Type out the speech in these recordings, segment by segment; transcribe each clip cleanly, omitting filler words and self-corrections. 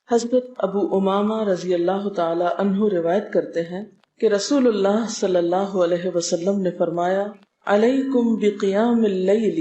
حضرت ابو امامہ رضی اللہ تعالی عنہ روایت کرتے ہیں کہ رسول اللہ صلی اللہ علیہ وسلم نے فرمایا، علیکم بقیام اللیل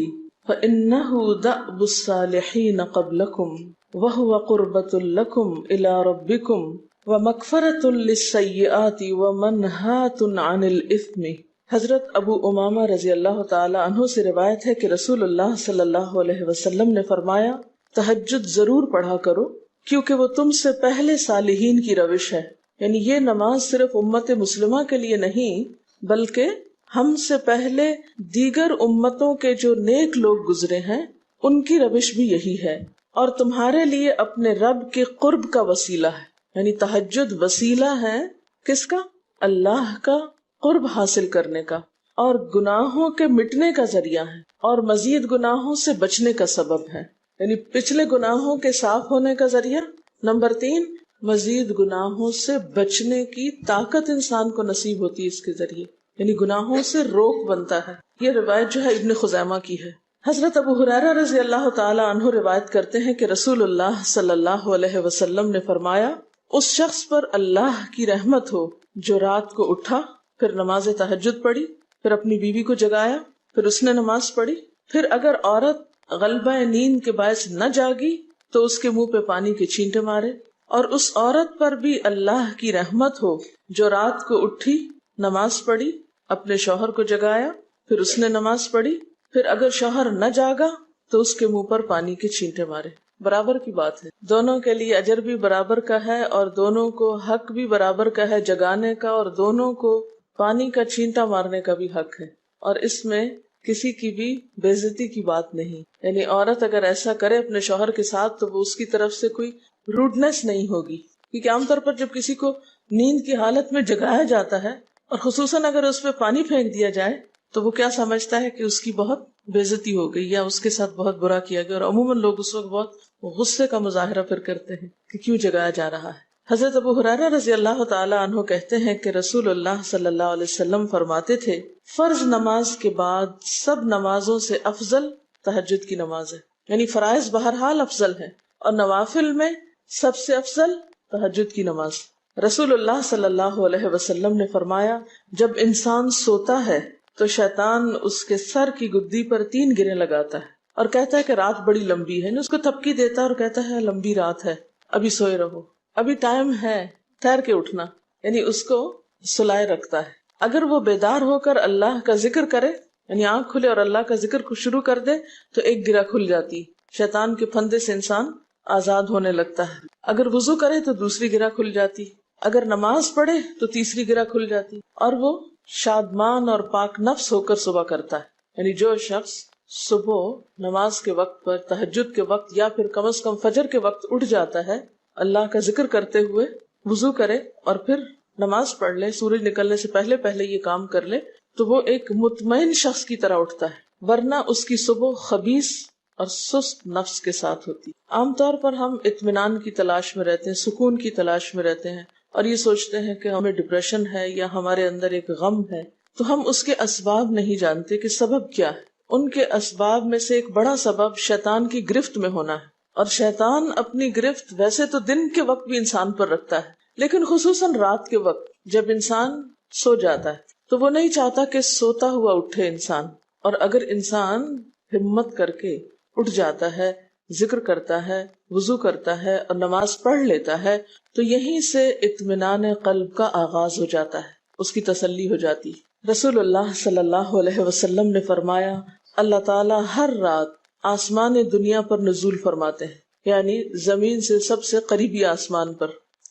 فإنہ دأب الصالحین قبلکم وہو قربۃ لکم الی ربکم ومغفرۃ للسیئات ومنہاۃ عن الاثم۔ حضرت ابو امامہ رضی اللہ تعالی عنہ سے روایت ہے کہ رسول اللہ صلی اللہ علیہ وسلم نے فرمایا، تہجد ضرور پڑھا کرو کیونکہ وہ تم سے پہلے صالحین کی روش ہے۔ یعنی یہ نماز صرف امت مسلمہ کے لیے نہیں بلکہ ہم سے پہلے دیگر امتوں کے جو نیک لوگ گزرے ہیں ان کی روش بھی یہی ہے، اور تمہارے لیے اپنے رب کے قرب کا وسیلہ ہے۔ یعنی تہجد وسیلہ ہے کس کا؟ اللہ کا قرب حاصل کرنے کا، اور گناہوں کے مٹنے کا ذریعہ ہے، اور مزید گناہوں سے بچنے کا سبب ہے۔ یعنی پچھلے گناہوں کے صاف ہونے کا ذریعہ، نمبر 3 مزید گناہوں سے بچنے کی طاقت انسان کو نصیب ہوتی ہے اس کے ذریعے، یعنی گناہوں سے روک بنتا ہے۔ یہ روایت جو ہے ابن خزیمہ کی ہے۔ حضرت ابو ہریرہ رضی اللہ تعالی عنہ روایت کرتے ہیں کہ رسول اللہ صلی اللہ علیہ وسلم نے فرمایا، اس شخص پر اللہ کی رحمت ہو جو رات کو اٹھا، پھر نماز تہجد پڑھی، پھر اپنی بیوی کو جگایا، پھر اس نے نماز پڑھی، پھر اگر عورت غلبہ نیند کے باعث نہ جاگی تو اس کے منہ پہ پانی کے چھینٹے مارے، اور اس عورت پر بھی اللہ کی رحمت ہو جو رات کو اٹھی، نماز پڑھی، اپنے شوہر کو جگایا، پھر اس نے نماز پڑھی، پھر اگر شوہر نہ جاگا تو اس کے منہ پر پانی کے چھینٹے مارے۔ برابر کی بات ہے، دونوں کے لیے اجر بھی برابر کا ہے اور دونوں کو حق بھی برابر کا ہے جگانے کا، اور دونوں کو پانی کا چھینٹا مارنے کا بھی حق ہے، اور اس میں کسی کی بھی بے عزتی کی بات نہیں۔ یعنی عورت اگر ایسا کرے اپنے شوہر کے ساتھ تو وہ اس کی طرف سے کوئی روڈنس نہیں ہوگی، کیونکہ عام طور پر جب کسی کو نیند کی حالت میں جگایا جاتا ہے اور خصوصاً اگر اس پہ پانی پھینک دیا جائے تو وہ کیا سمجھتا ہے کہ اس کی بہت بے عزتی ہو گئی یا اس کے ساتھ بہت برا کیا گیا، اور عموماً لوگ اس وقت بہت غصے کا مظاہرہ پھر کرتے ہیں کہ کیوں جگایا جا رہا ہے۔ حضرت ابو ہریرہ رضی اللہ تعالی عنہ کہتے ہیں کہ رسول اللہ صلی اللہ علیہ وسلم فرماتے تھے، فرض نماز کے بعد سب نمازوں سے افضل تہجد کی نماز ہے۔ یعنی فرائض بہرحال افضل ہے اور نوافل میں سب سے افضل تہجد کی نماز۔ رسول اللہ صلی اللہ علیہ وسلم نے فرمایا، جب انسان سوتا ہے تو شیطان اس کے سر کی گدی پر 3 گریں لگاتا ہے اور کہتا ہے کہ رات بڑی لمبی ہے، اس کو تھپکی دیتا ہے اور کہتا ہے لمبی رات ہے، ابھی سوئے رہو، ابھی ٹائم ہے، ٹھہر کے اٹھنا، یعنی اس کو سلائے رکھتا ہے۔ اگر وہ بیدار ہو کر اللہ کا ذکر کرے، یعنی آنکھ کھلے اور اللہ کا ذکر کو شروع کر دے تو ایک گرہ کھل جاتی، شیطان کے پھندے سے انسان آزاد ہونے لگتا ہے۔ اگر وضو کرے تو دوسری گرہ کھل جاتی، اگر نماز پڑھے تو تیسری گرہ کھل جاتی، اور وہ شادمان اور پاک نفس ہو کر صبح کرتا ہے۔ یعنی جو شخص صبح نماز کے وقت پر، تہجد کے وقت یا پھر کم از کم فجر کے وقت اٹھ جاتا ہے، اللہ کا ذکر کرتے ہوئے وضو کرے اور پھر نماز پڑھ لے، سورج نکلنے سے پہلے پہلے یہ کام کر لے تو وہ ایک مطمئن شخص کی طرح اٹھتا ہے، ورنہ اس کی صبح خبیث اور سست نفس کے ساتھ ہوتی۔ عام طور پر ہم اطمینان کی تلاش میں رہتے ہیں، سکون کی تلاش میں رہتے ہیں، اور یہ سوچتے ہیں کہ ہمیں ڈپریشن ہے یا ہمارے اندر ایک غم ہے، تو ہم اس کے اسباب نہیں جانتے کہ سبب کیا ہے۔ ان کے اسباب میں سے ایک بڑا سبب شیطان کی گرفت میں ہونا ہے، اور شیطان اپنی گرفت ویسے تو دن کے وقت بھی انسان پر رکھتا ہے، لیکن خصوصاً رات کے وقت جب انسان سو جاتا ہے تو وہ نہیں چاہتا کہ سوتا ہوا اٹھے انسان، اور اگر انسان ہمت کر کے اٹھ جاتا ہے، ذکر کرتا ہے، وضو کرتا ہے اور نماز پڑھ لیتا ہے تو یہیں سے اطمینان قلب کا آغاز ہو جاتا ہے، اس کی تسلی ہو جاتی۔ رسول اللہ صلی اللہ علیہ وسلم نے فرمایا، اللہ تعالیٰ ہر رات آسمان دنیا پر نزول فرماتے ہیں، یعنی زمین سے سب سے قریبی آسمان پر۔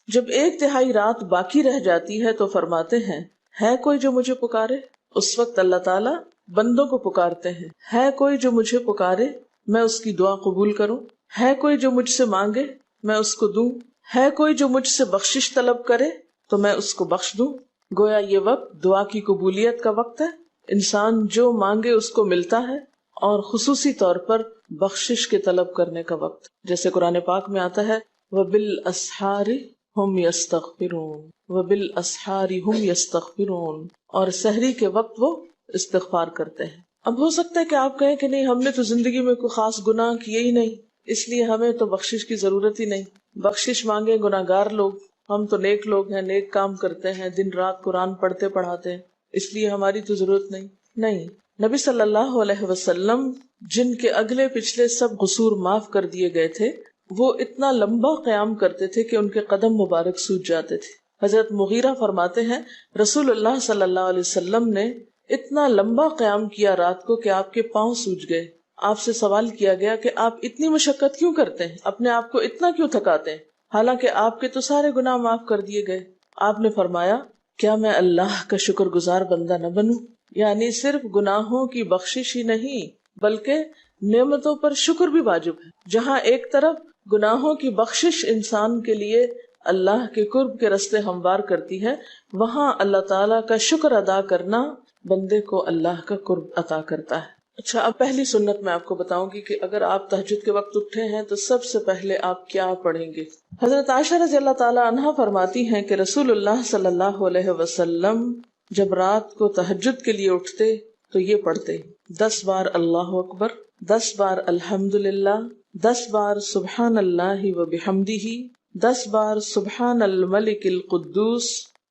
جب 1/3 رات باقی رہ جاتی ہے تو فرماتے ہیں، ہے کوئی جو مجھے پکارے؟ اس وقت اللہ تعالیٰ بندوں کو پکارتے ہیں، ہے کوئی جو مجھے پکارے میں اس کی دعا قبول کروں، ہے کوئی جو مجھ سے مانگے میں اس کو دوں، ہے کوئی جو مجھ سے بخشش طلب کرے تو میں اس کو بخش دوں۔ گویا یہ وقت دعا کی قبولیت کا وقت ہے، انسان جو مانگے اس کو ملتا ہے، اور خصوصی طور پر بخشش کے طلب کرنے کا وقت، جیسے قرآن پاک میں آتا ہے وَبِالْأَسْحَارِ هُمْ يَسْتَغْفِرُونَ وَبِالْأَسْحَارِ هُمْ يَسْتَغْفِرُونَ، اور سحری کے وقت وہ استغفار کرتے ہیں۔ اب ہو سکتا ہے کہ آپ کہیں کہ نہیں، ہم نے تو زندگی میں کوئی خاص گناہ کیے ہی نہیں، اس لیے ہمیں تو بخشش کی ضرورت ہی نہیں۔ بخشش مانگے گناہگار لوگ، ہم تو نیک لوگ ہیں، نیک کام کرتے ہیں، دن رات قرآن پڑھتے پڑھاتے ہیں، اس لیے ہماری تو ضرورت نہیں۔ نبی صلی اللہ علیہ وسلم جن کے اگلے پچھلے سب قصور معاف کر دیے گئے تھے، وہ اتنا لمبا قیام کرتے تھے کہ ان کے قدم مبارک سوج جاتے تھے۔ حضرت مغیرہ فرماتے ہیں رسول اللہ صلی اللہ علیہ وسلم نے اتنا لمبا قیام کیا رات کو کہ آپ کے پاؤں سوج گئے۔ آپ سے سوال کیا گیا کہ آپ اتنی مشقت کیوں کرتے ہیں، اپنے آپ کو اتنا کیوں تھکاتے ہیں، حالانکہ آپ کے تو سارے گناہ معاف کر دیے گئے۔ آپ نے فرمایا کیا میں اللہ کا شکر گزار بندہ نہ بنوں؟ یعنی صرف گناہوں کی بخشش ہی نہیں بلکہ نعمتوں پر شکر بھی واجب ہے۔ جہاں ایک طرف گناہوں کی بخشش انسان کے لیے اللہ کے قرب کے راستے ہموار کرتی ہے، وہاں اللہ تعالیٰ کا شکر ادا کرنا بندے کو اللہ کا قرب عطا کرتا ہے۔ اچھا، اب پہلی سنت میں آپ کو بتاؤں گی کہ اگر آپ تہجد کے وقت اٹھے ہیں تو سب سے پہلے آپ کیا پڑھیں گے۔ حضرت عائشہ رضی اللہ تعالی عنہا فرماتی ہیں کہ رسول اللہ صلی اللہ علیہ وسلم جب رات کو تہجد کے لیے اٹھتے تو یہ پڑھتے 10 بار اللہ اکبر، 10 بار الحمدللہ، 10 بار سبحان اللہ و بحمدہ، 10 بار سبحان الملک القدوس،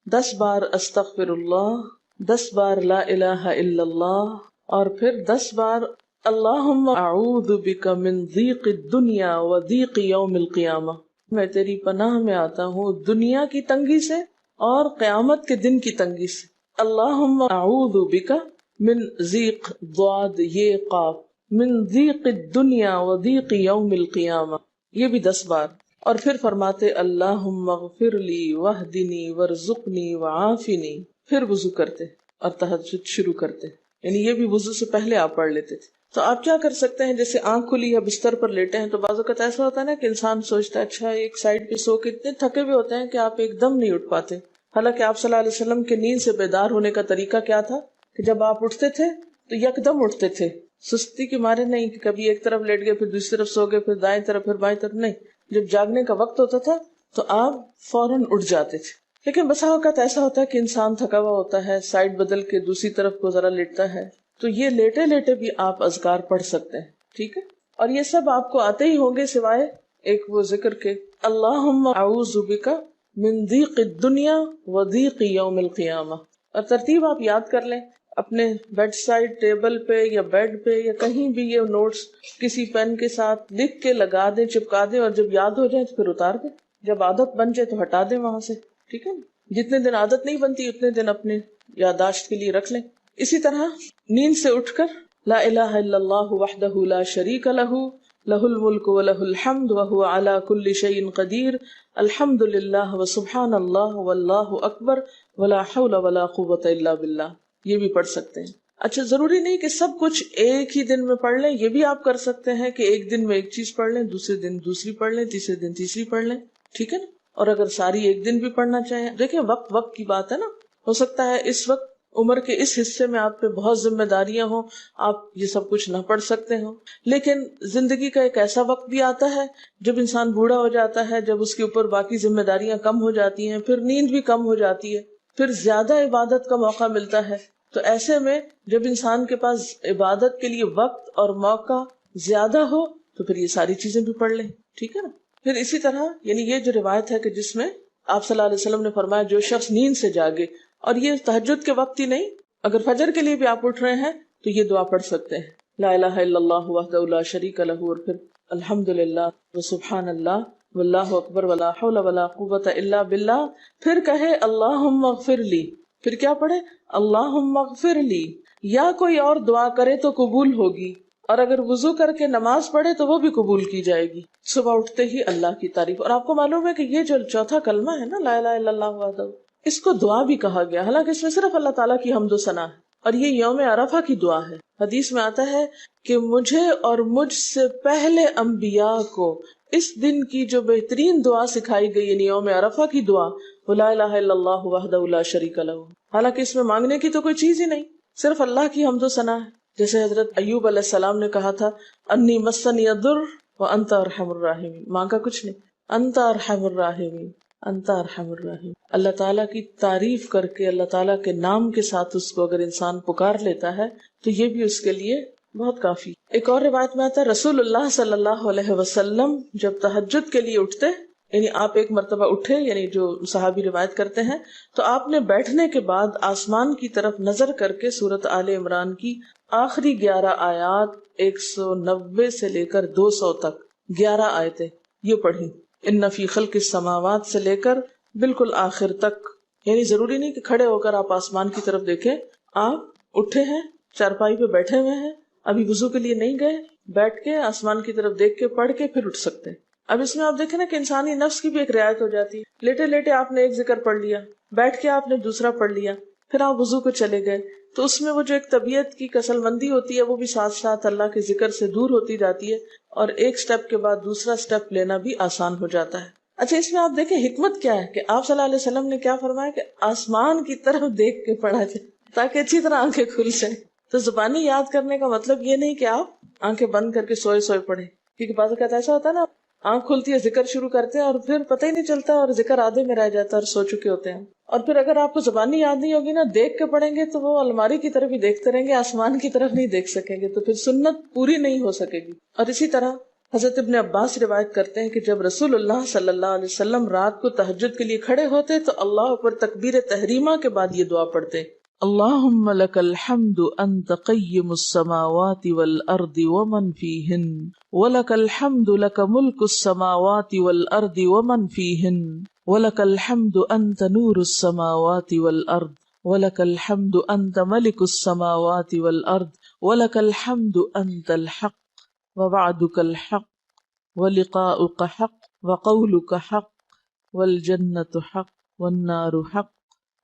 10 بار استغفر اللہ، 10 بار لا الہ الا اللہ، اور پھر 10 بار اللہم اعوذ بک من ضیق الدنیا و ضیق یوم القیامہ، میں تیری پناہ میں آتا ہوں دنیا کی تنگی سے اور قیامت کے دن کی تنگی سے۔ اللہم اعوذ بک من ضیق ضاد یہ قاف من ضیق الدنیا و ضیق یوم القیامہ، یہ بھی 10 بار۔ اور پھر فرماتے اللہم اغفر لی واہدنی وارزقنی وعافنی، پھر وضو کرتے اور تہجد شروع کرتے، یعنی یہ بھی وضو سے پہلے آپ پڑھ لیتے تھے۔ تو آپ کیا کر سکتے ہیں، جیسے آنکھ کھلی یا بستر پر لیٹے ہیں تو بعض اوقات ایسا ہوتا ہے نا کہ انسان سوچتا ہے اچھا ایک سائڈ پہ سو کے اتنے تھکے ہوئے ہوتے ہیں کہ آپ ایک دم نہیں اٹھ پاتے۔ حالانکہ آپ صلی اللہ علیہ وسلم کے نیند سے بیدار ہونے کا طریقہ کیا تھا کہ جب آپ اٹھتے تھے تو یکدم اٹھتے تھے، سستی کے مارے نہیں کہ کبھی ایک طرف لیٹ گئے پھر دوسری طرف سو گئے پھر دائیں طرف پھر بائیں طرف، نہیں، جب جاگنے کا وقت ہوتا تھا تو آپ فوراً اٹھ جاتے تھے۔ لیکن بسا اوقات ایسا ہوتا ہے کہ انسان تھکا ہوا ہوتا ہے، سائڈ بدل کے دوسری طرف کو ذرا لیٹتا ہے، تو یہ لیٹے لیٹے بھی آپ اذکار پڑھ سکتے ہیں، ٹھیک ہے؟ اور یہ سب آپ کو آتے ہی ہوں گے سوائے ایک وہ ذکر کے اللہم اعوذ بک من ضیق الدنیا و ضیق یوم القیامہ، اور ترتیب آپ یاد کر لیں اپنے بیڈ سائڈ ٹیبل پہ یا بیڈ پہ یا کہیں بھی، یہ نوٹس کسی پین کے ساتھ لکھ کے لگا دیں، چپکا دیں، اور جب یاد ہو جائے تو پھر اتار دیں، جب عادت بن جائے تو ہٹا دیں وہاں سے، ٹھیک ہے؟ جتنے دن عادت نہیں بنتی اتنے دن اپنے یادداشت کے لیے رکھ لیں۔ اسی طرح نیند سے اٹھ کر لا الہ الا اللہ وحدہ لا شریک لہ لہ الملک و لہ الحمد وہو علی کل شیء قدیر الحمد للہ وسبحان اللہ واللہ اکبر ولا حول ولا قوۃ الا باللہ، یہ بھی پڑھ سکتے ہیں۔ اچھا، ضروری نہیں کہ سب کچھ ایک ہی دن میں پڑھ لیں، یہ بھی آپ کر سکتے ہیں کہ ایک دن میں ایک چیز پڑھ لیں، دوسرے دن دوسری پڑھ لیں، تیسرے دن تیسری پڑھ لیں، ٹھیک ہے نا؟ اور اگر ساری ایک دن بھی پڑھنا چاہیں، دیکھیں وقت کی بات ہے نا، ہو سکتا ہے اس وقت عمر کے اس حصے میں آپ پہ بہت ذمہ داریاں ہوں، آپ یہ سب کچھ نہ پڑھ سکتے ہوں، لیکن زندگی کا ایک ایسا وقت بھی آتا ہے جب انسان بوڑھا ہو جاتا ہے، جب اس کے اوپر باقی ذمہ داریاں کم ہو جاتی ہیں، پھر نیند بھی کم ہو جاتی ہے، پھر زیادہ عبادت کا موقع ملتا ہے، تو ایسے میں جب انسان کے پاس عبادت کے لیے وقت اور موقع زیادہ ہو تو پھر یہ ساری چیزیں بھی پڑھ لیں، ٹھیک ہے نا؟ پھر اسی طرح یعنی یہ جو روایت ہے کہ جس میں آپ صلی اللہ علیہ وسلم نے فرمایا جو شخص نیند سے جاگے، اور یہ تہجد کے وقت ہی نہیں، اگر فجر کے لیے بھی آپ اٹھ رہے ہیں تو یہ دعا پڑھ سکتے ہیں، لا الہ الا اللہ وحدہ لا شریک لہ، اور پھر الحمدللہ وسبحان اللہ واللہ اکبر ولا حول ولا قوۃ الا باللہ، پھر کہے اللہم اغفر لی، پھر کیا پڑھے اللہم اغفر لی، یا کوئی اور دعا کرے تو قبول ہوگی، اور اگر وضو کر کے نماز پڑھے تو وہ بھی قبول کی جائے گی۔ صبح اٹھتے ہی اللہ کی تعریف، اور آپ کو معلوم ہے کہ یہ جو چوتھا کلمہ ہے نا لا الہ الا اللہ وحدہ، اس کو دعا بھی کہا گیا، حالانکہ اس میں صرف اللہ تعالیٰ کی حمد و ثنا ہے، اور یہ یوم عرفہ کی دعا ہے۔ حدیث میں آتا ہے کہ مجھے اور مجھ سے پہلے انبیاء کو اس دن کی جو بہترین دعا سکھائی گئی، یعنی یوم عرفہ کی دعا، وہ لا الہ الا اللہ وحدہ لا شریک لہ، حالانکہ اس میں مانگنے کی تو کوئی چیز ہی نہیں، صرف اللہ کی حمد و ثنا ہے۔ جیسے حضرت ایوب علیہ السلام نے کہا تھا انی مسنی الضر وانت ارحم الراحمین، مانگا کچھ نہیں، انت ارحم الراحمین، انت ارحم الراحمین۔ اللہ تعالیٰ کی تعریف کر کے اللہ تعالیٰ کے نام کے ساتھ اس کو اگر انسان پکار لیتا ہے تو یہ بھی اس کے لیے بہت کافی۔ ایک اور روایت میں آتا ہے رسول اللہ صلی اللہ علیہ وسلم جب تہجد کے لیے اٹھتے یعنی آپ ایک مرتبہ اٹھے، یعنی جو صحابی روایت کرتے ہیں، تو آپ نے بیٹھنے کے بعد آسمان کی طرف نظر کر کے سورۃ آل عمران کی آخری 11 آیات 190 سے لے کر 200 تک 11 آیتیں یہ پڑھی، ان فی خلق السماوات سے لے کر بالکل آخر تک. یعنی ضروری نہیں کہ کھڑے ہو کر آپ آسمان کی طرف دیکھیں، آپ اٹھے ہیں، چارپائی پہ بیٹھے ہوئے ہیں، ابھی وضو کے لیے نہیں گئے، بیٹھ کے آسمان کی طرف دیکھ کے پڑھ کے پھر اٹھ سکتے ہیں. اب اس میں آپ دیکھیں نا کہ انسانی نفس کی بھی ایک رعایت ہو جاتی ہے. لیٹے لیٹے آپ نے ایک ذکر پڑھ لیا، بیٹھ کے آپ نے دوسرا پڑھ لیا، پھر آپ وضو کو چلے گئے، تو اس میں وہ جو ایک طبیعت کی کسل مندی ہوتی ہے وہ بھی ساتھ ساتھ اللہ کے ذکر سے دور ہوتی جاتی ہے، اور ایک سٹیپ کے بعد دوسرا سٹیپ لینا بھی آسان ہو جاتا ہے. اچھا، اس میں آپ دیکھیں حکمت کیا ہے کہ آپ صلی اللہ علیہ وسلم نے کیا فرمایا کہ آسمان کی طرف دیکھ کے پڑھا جائے تاکہ اچھی طرح آنکھیں کھل جائیں. تو زبانی یاد کرنے کا مطلب یہ نہیں کہ آپ آنکھیں بند کر کے سوئے سوئے پڑھیں، کیونکہ بعض اوقات ایسا ہوتا ہے نا، آنکھ کھلتی ہے، ذکر شروع کرتے ہیں اور پھر پتہ ہی نہیں چلتا اور ذکر آدھے میں رہ جاتا ہے اور سو چکے ہوتے ہیں. اور پھر اگر آپ کو زبانی یاد نہیں ہوگی نا، دیکھ کے پڑھیں گے تو وہ الماری کی طرف ہی دیکھتے رہیں گے، آسمان کی طرف نہیں دیکھ سکیں گے، تو پھر سنت پوری نہیں ہو سکے گی. اور اسی طرح حضرت ابن عباس روایت کرتے ہیں کہ جب رسول اللہ صلی اللہ علیہ وسلم رات کو تہجد کے لیے کھڑے ہوتے تو اللہ پر تکبیر تحریمہ کے بعد یہ دعا پڑھتے: اللہم لک الحمد انت قیم السماوات والارض ومن فیہن ولک الحمد لک ملک السماوات والارض ومن فیہن ولک الحمد انت نور السماوات والارض ولک الحمد انت ملک السماوات والارض ولک الحمد انت الحق ووعدك الحق ولقاؤك حق وقولك حق والجنة حق والنار حق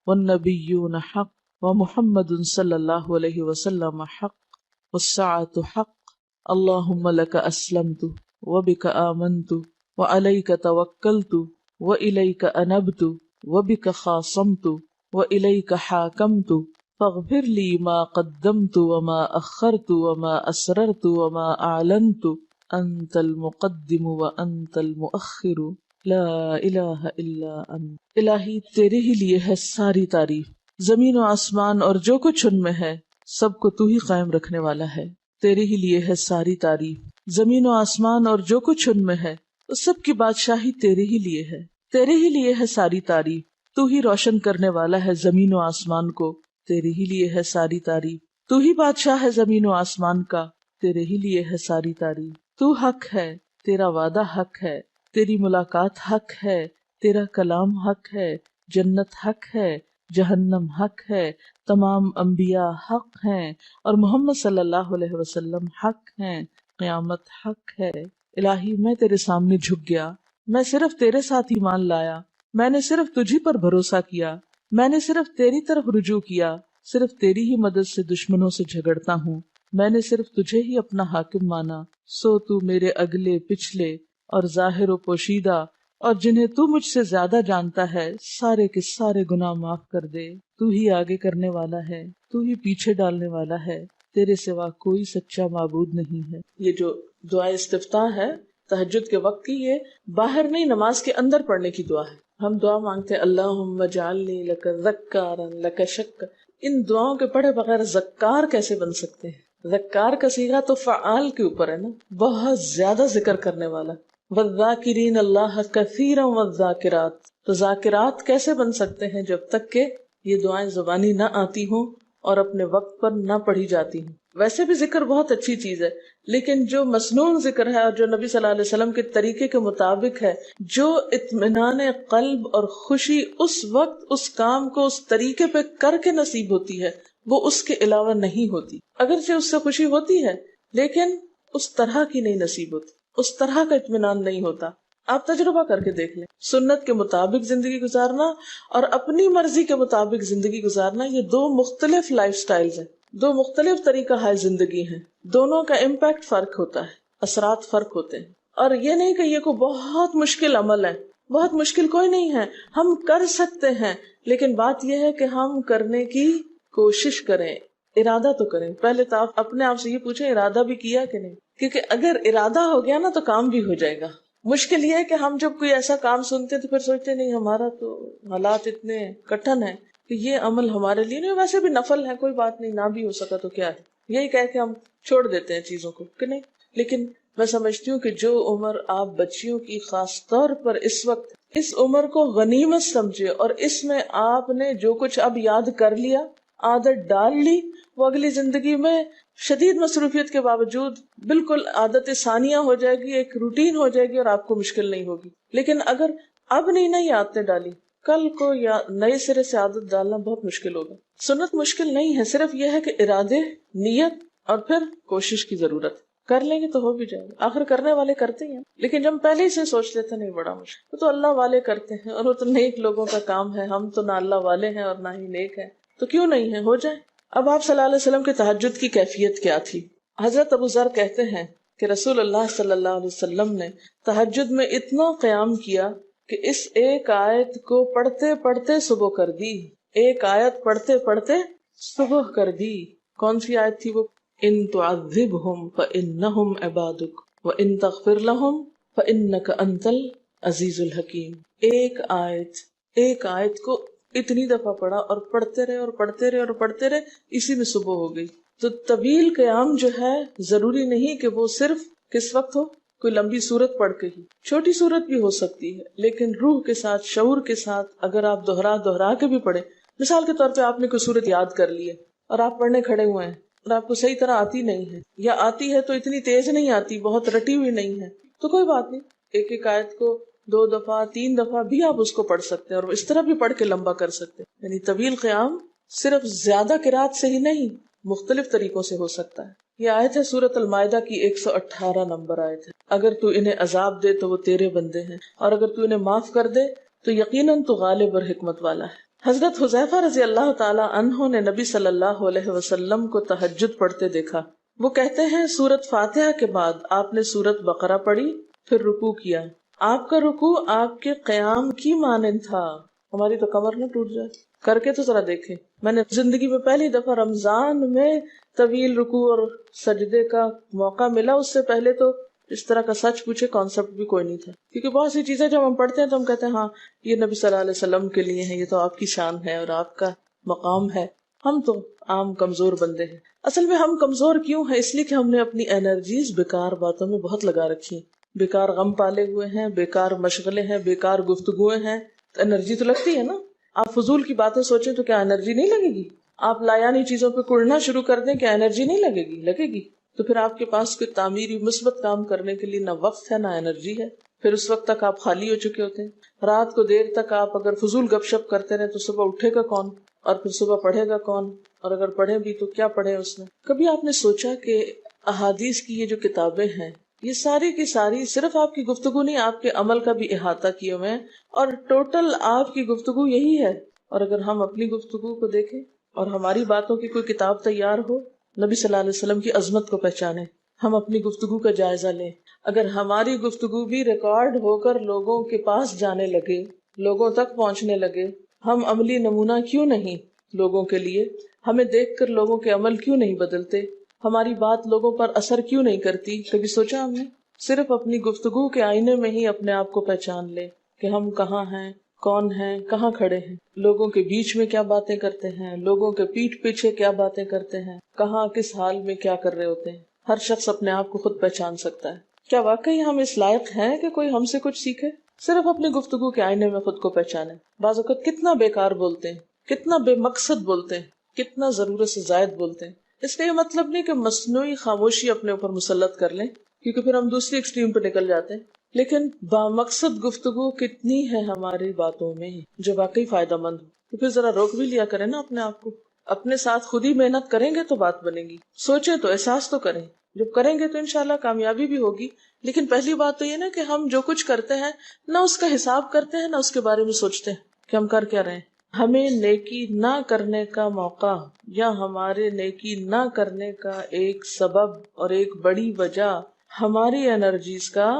والنبيون حق ومحمد صلی اللہ علیہ وسلم حق والساعة حق اللهم لك أسلمت وبك آمنت وعليك توكلت وإليك أنبت وبك خاصمت وإليك حاكمت فاغفر لي ما قدمت وما أخرت وما أسررت وما أعلنت أنت المقدم وأنت المؤخر لا الہ الا انت. الہی تیرے ہی لیے ہے ساری تعریف، زمین و آسمان اور جو کچھ ان میں ہے سب کو تو ہی قائم رکھنے والا ہے. تیرے ہی لیے ہے ساری تعریف، زمین و آسمان اور جو کچھ ان میں ہے اس سب کی بادشاہی تیرے ہی لیے ہے. تیرے ہی لیے ہے ساری تعریف، تو ہی روشن کرنے والا ہے زمین و آسمان کو، تیرے ہی لیے ہے ساری تعریف. تو ہی بادشاہ ہے زمین و آسمان کا، تیرے ہی لیے ہے ساری تعریف. تو حق ہے، تیرا وعدہ حق ہے، تیری ملاقات حق ہے، تیرا کلام حق ہے، جنت حق ہے، جہنم حق ہے، تمام انبیاء حق ہیں اور محمد صلی اللہ علیہ وسلم حق ہیں، قیامت حق ہے. الہی میں تیرے سامنے جھک گیا، میں صرف تیرے ساتھ ایمان لایا، میں نے صرف تجھی پر بھروسہ کیا، میں نے صرف تیری طرف رجوع کیا، صرف تیری ہی مدد سے دشمنوں سے جھگڑتا ہوں، میں نے صرف تجھے ہی اپنا حاکم مانا. سو تو میرے اگلے پچھلے اور ظاہر و پوشیدہ اور جنہیں تو مجھ سے زیادہ جانتا ہے سارے کے سارے گناہ معاف کر دے. تو ہی آگے کرنے والا ہے، تو ہی پیچھے ڈالنے والا ہے، تیرے سوا کوئی سچا معبود نہیں ہے. یہ جو دعا استفتاح ہے تہجد کے وقت کی، یہ باہر نہیں نماز کے اندر پڑھنے کی دعا ہے. ہم دعا مانگتے ہیں اللہم اجعلنی لک ذکارا لک شکارا. ان دعاؤں کے پڑھے بغیر ذکار کیسے بن سکتے ہیں؟ ذکار کا صیغہ تو فعال کے اوپر ہے نا، بہت زیادہ ذکر کرنے والا. والذاکرین اللہ کثیرا والذاکرات. تو ذاکرات کیسے بن سکتے ہیں جب تک کہ یہ دعائیں زبانی نہ آتی ہوں اور اپنے وقت پر نہ پڑھی جاتی ہوں. ویسے بھی ذکر بہت اچھی چیز ہے، لیکن جو مسنون ذکر ہے اور جو نبی صلی اللہ علیہ وسلم کے طریقے کے مطابق ہے، جو اطمینان قلب اور خوشی اس وقت اس کام کو اس طریقے پہ کر کے نصیب ہوتی ہے، وہ اس کے علاوہ نہیں ہوتی. اگرچہ اس سے خوشی ہوتی ہے لیکن اس طرح کی نہیں نصیب ہوتی، اس طرح کا اطمینان نہیں ہوتا. آپ تجربہ کر کے دیکھ لیں، سنت کے مطابق زندگی گزارنا اور اپنی مرضی کے مطابق زندگی گزارنا، یہ دو مختلف لائف سٹائلز ہیں، دو مختلف طریقہ ہے زندگی ہیں. دونوں کا امپیکٹ فرق ہوتا ہے، اثرات فرق ہوتے ہیں. اور یہ نہیں کہ یہ کوئی بہت مشکل عمل ہے، بہت مشکل کوئی نہیں ہے، ہم کر سکتے ہیں، لیکن بات یہ ہے کہ ہم کرنے کی کوشش کریں، ارادہ تو کریں. پہلے تو آپ اپنے آپ سے یہ پوچھیں ارادہ بھی کیا کہ نہیں، کیونکہ اگر ارادہ ہو گیا نا تو کام بھی ہو جائے گا. مشکل یہ ہے کہ ہم جب کوئی ایسا کام سنتے تو پھر سوچتے نہیں ہمارا تو حالات اتنے کٹھن ہیں کہ یہ عمل ہمارے لیے نہیں، ویسے بھی نفل ہے، کوئی بات نہیں، نہ بھی ہو سکا تو کیا ہے، یہی کہہ کے ہم چھوڑ دیتے ہیں چیزوں کو کہ نہیں. لیکن میں سمجھتی ہوں کہ جو عمر آپ بچیوں کی خاص طور پر اس وقت اس عمر کو غنیمت سمجھے اور اس میں آپ نے جو کچھ اب یاد کر لیا، عادت ڈال لی، وہ اگلی زندگی میں شدید مصروفیت کے باوجود بالکل عادت ثانیہ ہو جائے گی، ایک روٹین ہو جائے گی اور آپ کو مشکل نہیں ہوگی. لیکن اگر اب نہیں عادتیں ڈالی، کل کو یا نئے سرے سے عادت ڈالنا بہت مشکل ہوگا. سنت مشکل نہیں ہے، صرف یہ ہے کہ ارادے، نیت اور پھر کوشش کی ضرورت. کر لیں گے تو ہو بھی جائے گا، آخر کرنے والے کرتے ہیں. لیکن جب پہلے ہی سے سوچ لیتے نہیں بڑا مشکل، تو اللہ والے کرتے ہیں اور وہ تو نیک لوگوں کا کام ہے. ہم تو نہ اللہ والے ہیں اور نہ ہی نیک ہیں، تو کیوں نہیں ہے، ہو جائے. اب آپ صلی اللہ علیہ وسلم کے تہجد کی کیفیت کیا تھی؟ حضرت ابو ذر کہتے ہیں کہ رسول اللہ صلی اللہ علیہ وسلم نے تہجد میں اتنا قیام کیا کہ اس ایک آیت کو پڑھتے پڑھتے صبح کر دی. ایک آیت پڑھتے پڑھتے صبح کر دی. کون سی آیت تھی وہ؟ ان تعذبہم فانہم عبادک وان تغفر لہم فانک انت العزیز الحکیم. ایک آیت کو اتنی دفعہ پڑھا اور پڑھتے رہے اور پڑھتے رہے اور پڑھتے رہے، اسی میں صبح ہو گئی. تو طویل قیام جو ہے ضروری نہیں کہ وہ صرف کس وقت ہو، کوئی لمبی سورت پڑھ کے ہی، چھوٹی سورت بھی ہو سکتی ہے، لیکن روح کے ساتھ، شعور کے ساتھ اگر آپ دہرا کے بھی پڑھیں. مثال کے طور پہ آپ نے کوئی سورت یاد کر لی ہے اور آپ پڑھنے کھڑے ہوئے ہیں اور آپ کو صحیح طرح آتی نہیں ہے، یا آتی ہے تو اتنی تیز نہیں آتی، بہت رٹی ہوئی نہیں ہے، تو کوئی بات نہیں، ایک آیت کو 2 دفعہ 3 دفعہ بھی آپ اس کو پڑھ سکتے ہیں اور اس طرح بھی پڑھ کے لمبا کر سکتے ہیں. یعنی طویل قیام صرف زیادہ قرات سے ہی نہیں، مختلف طریقوں سے ہو سکتا ہے. یہ آیت ہے سورۃ المائدہ کی 118 نمبر آیت ہے. اگر تو انہیں عذاب دے تو وہ تیرے بندے ہیں، اور اگر تو انہیں معاف کر دے تو یقیناً تو غالب اور حکمت والا ہے. حضرت حذیفہ رضی اللہ تعالی عنہ نے نبی صلی اللہ علیہ وسلم کو تہجد پڑھتے دیکھا. وہ کہتے ہیں سورۃ فاتحہ کے بعد آپ نے سورۃ بقرہ پڑھی، پھر رکوع کیا. آپ کا رکوع آپ کے قیام کی مانند تھا. ہماری تو کمر نہ ٹوٹ جائے. کر کے تو ذرا دیکھیں. میں نے زندگی میں پہلی دفعہ رمضان میں طویل رکوع اور سجدے کا موقع ملا. اس سے پہلے تو اس طرح کا سچ پوچھے کانسیپٹ بھی کوئی نہیں تھا، کیونکہ بہت سی چیزیں جب ہم پڑھتے ہیں تو ہم کہتے ہیں ہاں یہ نبی صلی اللہ علیہ وسلم کے لیے ہے، یہ تو آپ کی شان ہے اور آپ کا مقام ہے. ہم تو عام کمزور بندے ہیں. اصل میں ہم کمزور کیوں ہیں؟ اس لیے کہ ہم نے اپنی انرجیز بیکار باتوں میں بہت لگا رکھی ہیں، بیکار غم پالے ہوئے ہیں، بیکار مشغلے ہیں، بیکار گفتگویں ہیں. تو انرجی تو لگتی ہے نا. آپ فضول کی باتیں سوچیں تو کیا انرجی نہیں لگے گی؟ آپ لایانی چیزوں پہ کڑنا شروع کر دیں، کیا انرجی نہیں لگے گی؟ لگے گی. تو پھر آپ کے پاس کوئی تعمیری مثبت کام کرنے کے لیے نہ وقت ہے نہ انرجی ہے. پھر اس وقت تک آپ خالی ہو چکے ہوتے ہیں. رات کو دیر تک آپ اگر فضول گپ شپ کرتے رہے تو صبح اٹھے گا کون، اور پھر صبح پڑھے گا کون، اور اگر پڑھے بھی تو کیا پڑھے اس میں. کبھی آپ نے سوچا کہ احادیث کی یہ جو کتابیں ہیں یہ ساری کی ساری صرف آپ کی گفتگو نہیں، آپ کے عمل کا بھی احاطہ کیے ہوئے ہیں، اور ٹوٹل آپ کی گفتگو یہی ہے. اور اگر ہم اپنی گفتگو کو دیکھیں اور ہماری باتوں کی کوئی کتاب تیار ہو، نبی صلی اللہ علیہ وسلم کی عظمت کو پہچانے، ہم اپنی گفتگو کا جائزہ لیں. اگر ہماری گفتگو بھی ریکارڈ ہو کر لوگوں کے پاس جانے لگے، لوگوں تک پہنچنے لگے، ہم عملی نمونہ کیوں نہیں لوگوں کے لیے؟ ہمیں دیکھ کر لوگوں کے عمل کیوں نہیں بدلتے؟ ہماری بات لوگوں پر اثر کیوں نہیں کرتی؟ کبھی سوچا ہم نے؟ صرف اپنی گفتگو کے آئینے میں ہی اپنے آپ کو پہچان لے کہ ہم کہاں ہیں، کون ہیں، کہاں کھڑے ہیں، لوگوں کے بیچ میں کیا باتیں کرتے ہیں، لوگوں کے پیٹھ پیچھے کیا باتیں کرتے ہیں، کہاں کس حال میں کیا کر رہے ہوتے ہیں. ہر شخص اپنے آپ کو خود پہچان سکتا ہے. کیا واقعی ہم اس لائق ہیں کہ کوئی ہم سے کچھ سیکھے؟ صرف اپنی گفتگو کے آئینے میں خود کو پہچانے. بعض اوقات کتنا بیکار بولتے ہیں، کتنا بے مقصد بولتے ہیں، کتنا ضرورت سے زائد بولتے ہیں. اس کا یہ مطلب نہیں کہ مصنوعی خاموشی اپنے اوپر مسلط کر لیں، کیونکہ پھر ہم دوسری ایکسٹریم پہ نکل جاتے ہیں. لیکن بامقصد گفتگو کتنی ہے ہماری باتوں میں جو واقعی فائدہ مند ہو، تو پھر ذرا روک بھی لیا کریں نا اپنے آپ کو. اپنے ساتھ خود ہی محنت کریں گے تو بات بنے گی. سوچیں تو احساس تو کریں. جب کریں گے تو انشاءاللہ کامیابی بھی ہوگی. لیکن پہلی بات تو یہ نا کہ ہم جو کچھ کرتے ہیں نہ اس کا حساب کرتے ہیں، نہ اس کے بارے میں سوچتے ہیں کہ ہم کر کیا رہے ہیں. ہمیں نیکی نہ کرنے کا موقع یا ہمارے نیکی نہ کرنے کا ایک سبب اور ایک بڑی وجہ ہماری انرجیز کا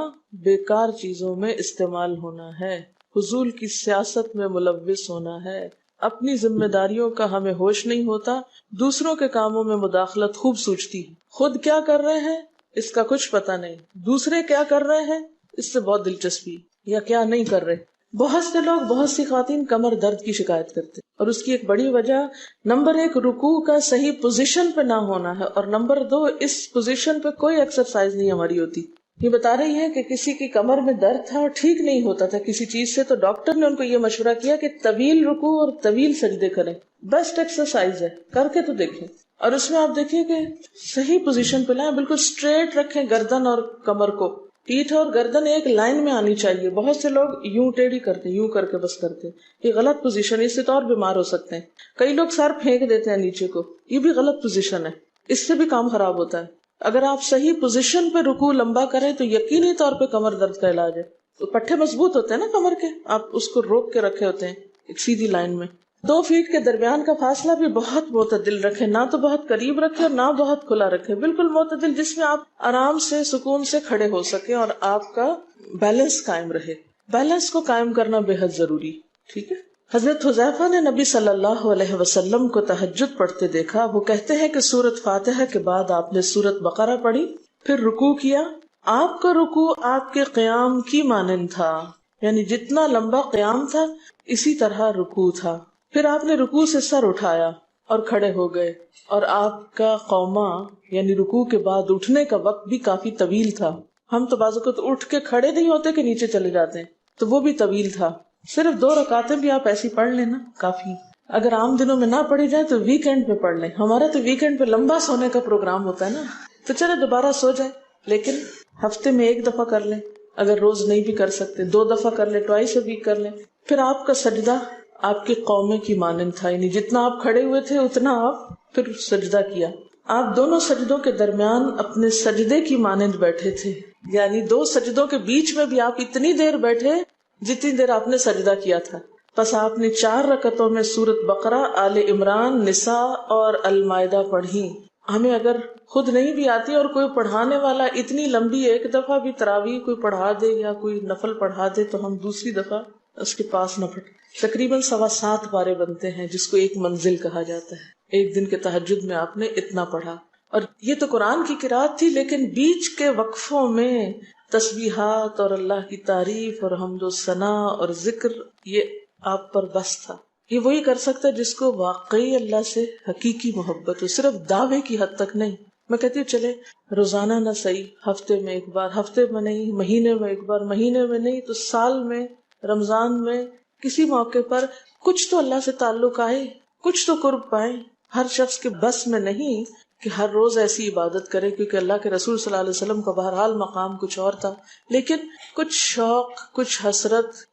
بیکار چیزوں میں استعمال ہونا ہے، فضول کی سیاست میں ملوث ہونا ہے. اپنی ذمہ داریوں کا ہمیں ہوش نہیں ہوتا، دوسروں کے کاموں میں مداخلت خوب سوچتی ہے. خود کیا کر رہے ہیں اس کا کچھ پتہ نہیں، دوسرے کیا کر رہے ہیں اس سے بہت دلچسپی، یا کیا نہیں کر رہے. بہت سے لوگ، بہت سی خواتین کمر درد کی شکایت کرتے ہیں، اور اس کی ایک بڑی وجہ نمبر 1 رکوع کا صحیح پوزیشن پہ نہ ہونا ہے، اور نمبر 2 اس پوزیشن پہ کوئی ایکسرسائز نہیں ہماری ہوتی. یہ بتا رہی ہے کہ کسی کی کمر میں درد تھا اور ٹھیک نہیں ہوتا تھا کسی چیز سے، تو ڈاکٹر نے ان کو یہ مشورہ کیا کہ طویل رکوع اور طویل سجدے کریں، بیسٹ ایکسرسائز ہے، کر کے تو دیکھیں۔ اور اس میں آپ دیکھیے کہ صحیح پوزیشن پہ لائیں، بالکل اسٹریٹ رکھیں گردن اور کمر کو، پیٹھ اور گردن ایک لائن میں آنی چاہیے۔ بہت سے لوگ یوں ٹیڑھی کرتے، یوں کر کے بس کرتے، یہ غلط پوزیشن ہے، اس سے تو اور بیمار ہو سکتے ہیں۔ کئی لوگ سر پھینک دیتے ہیں نیچے کو، یہ بھی غلط پوزیشن ہے، اس سے بھی کام خراب ہوتا ہے۔ اگر آپ صحیح پوزیشن پہ رکوع لمبا کریں تو یقینی طور پہ کمر درد کا علاج ہے۔ تو پٹھے مضبوط ہوتے ہیں نا کمر کے، آپ اس کو روک کے رکھے ہوتے ہیں ایک سیدھی لائن میں۔ 2 فیٹ کے درمیان کا فاصلہ بھی بہت معتدل رکھیں، نہ تو بہت قریب رکھیں اور نہ بہت کھلا رکھیں، بالکل معتدل، جس میں آپ آرام سے سکون سے کھڑے ہو سکیں اور آپ کا بیلنس قائم رہے۔ بیلنس کو قائم کرنا بے حد ضروری، ٹھیک ہے۔ حضرت حذیفہ نے نبی صلی اللہ علیہ وسلم کو تہجد پڑھتے دیکھا۔ وہ کہتے ہیں کہ سورۃ فاتحہ کے بعد آپ نے سورۃ بقرہ پڑھی، پھر رکوع کیا۔ آپ کا رکوع آپ کے قیام کی مانند تھا، یعنی جتنا لمبا قیام تھا اسی طرح رکوع تھا۔ پھر آپ نے رکوع سے سر اٹھایا اور کھڑے ہو گئے، اور آپ کا قوما یعنی رکوع کے بعد اٹھنے کا وقت بھی کافی طویل تھا۔ ہم تو بعض اوقات اٹھ کے کھڑے نہیں ہوتے کہ نیچے چلے جاتے ہیں، تو وہ بھی طویل تھا۔ صرف 2 رکعتیں بھی آپ ایسی پڑھ لینا کافی، اگر عام دنوں میں نہ پڑھی جائے تو ویکینڈ پہ پڑھ لیں۔ ہمارا تو ویکینڈ پہ لمبا سونے کا پروگرام ہوتا ہے نا، تو چلے دوبارہ سو جائیں، لیکن ہفتے میں 1 دفعہ کر لیں، اگر روز نہیں بھی کر سکتے 2 دفعہ کر لیں، ٹوائس اے ویک کر لیں۔ پھر آپ کا سجدہ آپ کے قومے کی مانند تھا، یعنی جتنا آپ کھڑے ہوئے تھے اتنا آپ پھر سجدہ کیا۔ آپ دونوں سجدوں کے درمیان اپنے سجدے کی مانند بیٹھے تھے، یعنی 2 سجدوں کے بیچ میں بھی آپ اتنی دیر بیٹھے جتنی دیر آپ نے سجدہ کیا تھا۔ پس آپ نے 4 رکعتوں میں سورۃ بقرہ، آل عمران، نساء اور المائدہ پڑھی۔ ہمیں اگر خود نہیں بھی آتی اور کوئی پڑھانے والا اتنی لمبی 1 دفعہ بھی تراویح کوئی پڑھا دے یا کوئی نفل پڑھا دے تو ہم دوسری دفعہ اس کے پاس نہ پڑھیں۔ تقریباً 7.25 پارے بنتے ہیں، جس کو ایک منزل کہا جاتا ہے۔ ایک دن کے تہجد میں آپ نے اتنا پڑھا، اور یہ تو قرآن کی قرات تھی، لیکن بیچ کے وقفوں میں تسبیحات اور اللہ کی تعریف اور حمد و ثنا اور ذکر، یہ آپ پر بس تھا۔ یہ وہی کر سکتا ہے جس کو واقعی اللہ سے حقیقی محبت ہو، صرف دعوے کی حد تک نہیں۔ میں کہتی ہوں چلے روزانہ نہ صحیح، ہفتے میں 1 بار، ہفتے میں نہیں، مہینے میں 1 بار، مہینے میں نہیں تو سال میں، رمضان میں، کسی موقع پر کچھ تو اللہ سے تعلق آئے، کچھ تو قرب پائیں۔ ہر شخص کے بس میں نہیں کہ ہر روز ایسی عبادت کرے، کیونکہ اللہ کے رسول صلی اللہ علیہ وسلم کا بہرحال مقام کچھ اور تھا، لیکن کچھ شوق، کچھ حسرت،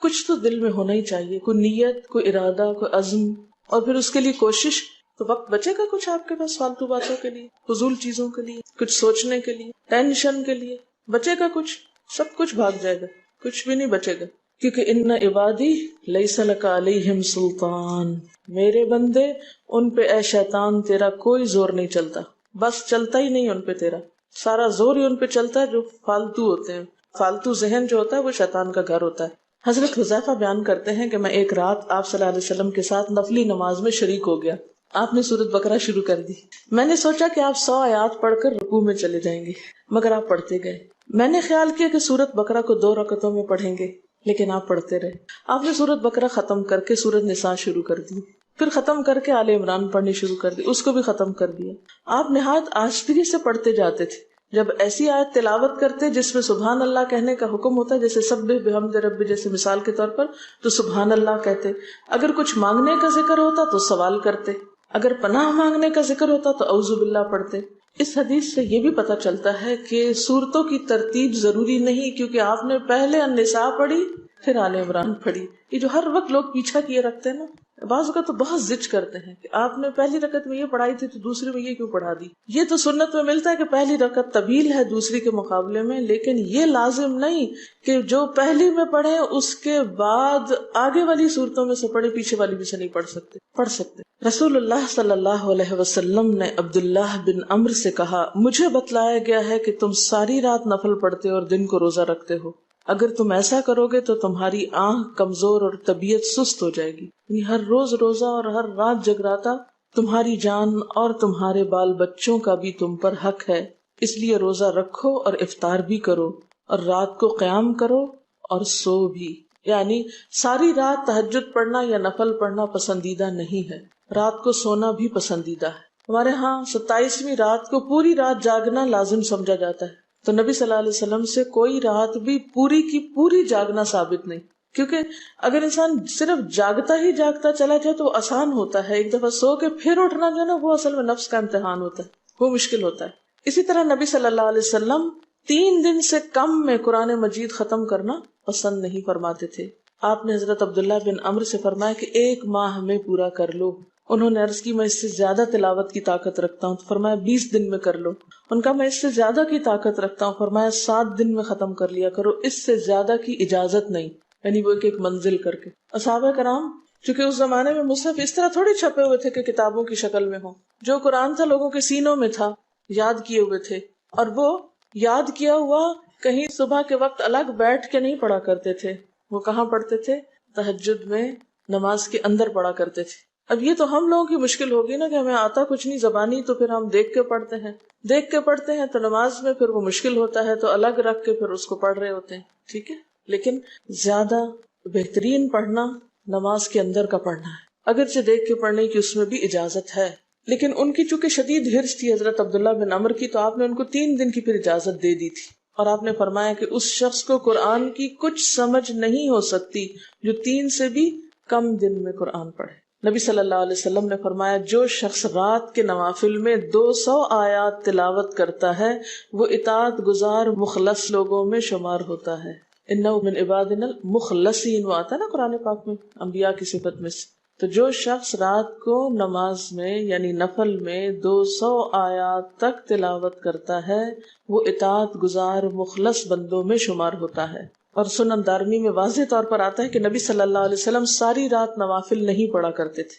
کچھ تو دل میں ہونا ہی چاہیے، کوئی نیت، کوئی ارادہ، کوئی عزم، اور پھر اس کے لیے کوشش۔ تو وقت بچے گا کچھ آپ کے پاس فالتو باتوں کے لیے، فضول چیزوں کے لیے، کچھ سوچنے کے لیے، ٹینشن کے لیے بچے گا کچھ؟ سب کچھ بھاگ جائے گا، کچھ بھی نہیں بچے گا، کیونکہ ان عبادی لیس لک علیہم سلطان، میرے بندے ان پہ اے شیطان تیرا کوئی زور نہیں چلتا، بس چلتا ہی نہیں ان پہ، تیرا سارا زور ہی ان پہ چلتا ہے جو فالتو ہوتے ہیں۔ فالتو ذہن جو ہوتا ہے وہ شیطان کا گھر ہوتا ہے۔ حضرت حذیفہ بیان کرتے ہیں کہ میں ایک رات آپ صلی اللہ علیہ وسلم کے ساتھ نفلی نماز میں شریک ہو گیا۔ آپ نے سورۃ بقرہ شروع کر دی، میں نے سوچا کہ آپ 100 آیات پڑھ کر رکوع میں چلے جائیں گے، مگر آپ پڑھتے گئے۔ میں نے خیال کیا کہ سورۃ بقرہ کو 2 رکعتوں میں پڑھیں گے، لیکن آپ پڑھتے رہے۔ آپ نے سورۃ بقرہ ختم کر کے سورۃ نساء شروع کر دی، پھر ختم کر کے آل عمران پڑھنی شروع کر دی، اس کو بھی ختم کر دیا۔ آپ نہایت آہستگی سے پڑھتے جاتے تھے۔ جب ایسی آیت تلاوت کرتے جس میں سبحان اللہ کہنے کا حکم ہوتا ہے، جیسے سبح بحمد ربی جیسے مثال کے طور پر، تو سبحان اللہ کہتے۔ اگر کچھ مانگنے کا ذکر ہوتا تو سوال کرتے، اگر پناہ مانگنے کا ذکر ہوتا تو اعوذ باللہ پڑھتے۔ اس حدیث سے یہ بھی پتہ چلتا ہے کہ سورتوں کی ترتیب ضروری نہیں، کیونکہ آپ نے پہلے النساء پڑھی پھر آل عمران پڑھی۔ یہ جو ہر وقت لوگ پیچھا کیے رکھتے ہیں نا، بعض کا تو بہت ضد کرتے ہیں کہ آپ نے پہلی رکعت میں یہ پڑھائی تھی تو دوسری میں یہ کیوں پڑھا دی۔ یہ تو سنت میں ملتا ہے کہ پہلی رکعت طویل ہے دوسری کے مقابلے میں، لیکن یہ لازم نہیں کہ جو پہلی میں پڑھے اس کے بعد آگے والی صورتوں میں سے پڑھے، پیچھے والی بھی سے نہیں پڑھ سکتے۔ رسول اللہ صلی اللہ علیہ وسلم نے عبداللہ بن عمرو سے کہا، مجھے بتلایا گیا ہے کہ تم ساری رات نفل پڑھتے اور دن کو روزہ رکھتے ہو، اگر تم ایسا کرو گے تو تمہاری آنکھ کمزور اور طبیعت سست ہو جائے گی، یعنی ہر روز روزہ اور ہر رات جگراتا تمہاری جان اور تمہارے بال بچوں کا بھی تم پر حق ہے، اس لیے روزہ رکھو اور افطار بھی کرو اور رات کو قیام کرو اور سو بھی۔ یعنی ساری رات تہجد پڑھنا یا نفل پڑھنا پسندیدہ نہیں ہے، رات کو سونا بھی پسندیدہ ہے۔ ہمارے ہاں 27ویں رات کو پوری رات جاگنا لازم سمجھا جاتا ہے، تو نبی صلی اللہ علیہ وسلم سے کوئی رات بھی پوری کی پوری جاگنا ثابت نہیں، کیونکہ اگر انسان صرف جاگتا ہی جاگتا چلا جائے تو وہ آسان ہوتا ہے، ایک دفعہ سو کے پھر اٹھنا جو ہے نا وہ اصل میں نفس کا امتحان ہوتا ہے، وہ مشکل ہوتا ہے۔ اسی طرح نبی صلی اللہ علیہ وسلم 3 دن سے کم میں قرآن مجید ختم کرنا پسند نہیں فرماتے تھے۔ آپ نے حضرت عبداللہ بن عمرو سے فرمایا کہ 1 ماہ میں پورا کر لو۔ انہوں نے عرض کی میں اس سے زیادہ تلاوت کی طاقت رکھتا ہوں، تو فرمایا 20 دن میں کر لو۔ ان کا میں اس سے زیادہ کی طاقت رکھتا ہوں، فرمایا 7 دن میں ختم کر لیا کرو، اس سے زیادہ کی اجازت نہیں، یعنی وہ ایک منزل کر کے۔ صحابہ کرام چونکہ اس زمانے میں مصحف اس طرح تھوڑی چھپے ہوئے تھے کہ کتابوں کی شکل میں ہوں، جو قرآن تھا لوگوں کے سینوں میں تھا، یاد کیے ہوئے تھے، اور وہ یاد کیا ہوا کہیں صبح کے وقت الگ بیٹھ کے نہیں پڑھا کرتے تھے، وہ کہاں پڑھتے تھے؟ تہجد میں نماز کے اندر پڑھا کرتے تھے۔ اب یہ تو ہم لوگوں کی مشکل ہوگی نا کہ ہمیں آتا کچھ نہیں زبانی، تو پھر ہم دیکھ کے پڑھتے ہیں تو نماز میں پھر وہ مشکل ہوتا ہے تو الگ رکھ کے پھر اس کو پڑھ رہے ہوتے ہیں، ٹھیک ہے۔ لیکن زیادہ بہترین پڑھنا نماز کے اندر کا پڑھنا ہے، اگرچہ دیکھ کے پڑھنے کی اس میں بھی اجازت ہے، لیکن ان کی چونکہ شدید حرص تھی حضرت عبداللہ بن عمرو کی، تو آپ نے ان کو 3 دن کی پھر اجازت دے دی تھی، اور آپ نے فرمایا کہ اس شخص کو قرآن کی کچھ سمجھ نہیں ہو سکتی جو 3 سے بھی کم دن میں قرآن پڑھے۔ نبی صلی اللہ علیہ وسلم نے فرمایا جو شخص رات کے نوافل میں 200 آیات تلاوت کرتا ہے وہ اطاعت گزار مخلص لوگوں میں شمار ہوتا ہے۔ انہ من عبادنا المخلصین، وہ آتا ہے نا قرآن پاک میں انبیاء کی صفت میں سے۔ تو جو شخص رات کو نماز میں یعنی نفل میں 200 آیات تک تلاوت کرتا ہے وہ اطاعت گزار مخلص بندوں میں شمار ہوتا ہے۔ اور سنن دارمی میں واضح طور پر آتا ہے کہ نبی صلی اللہ علیہ وسلم ساری رات نوافل نہیں پڑھا کرتے تھے،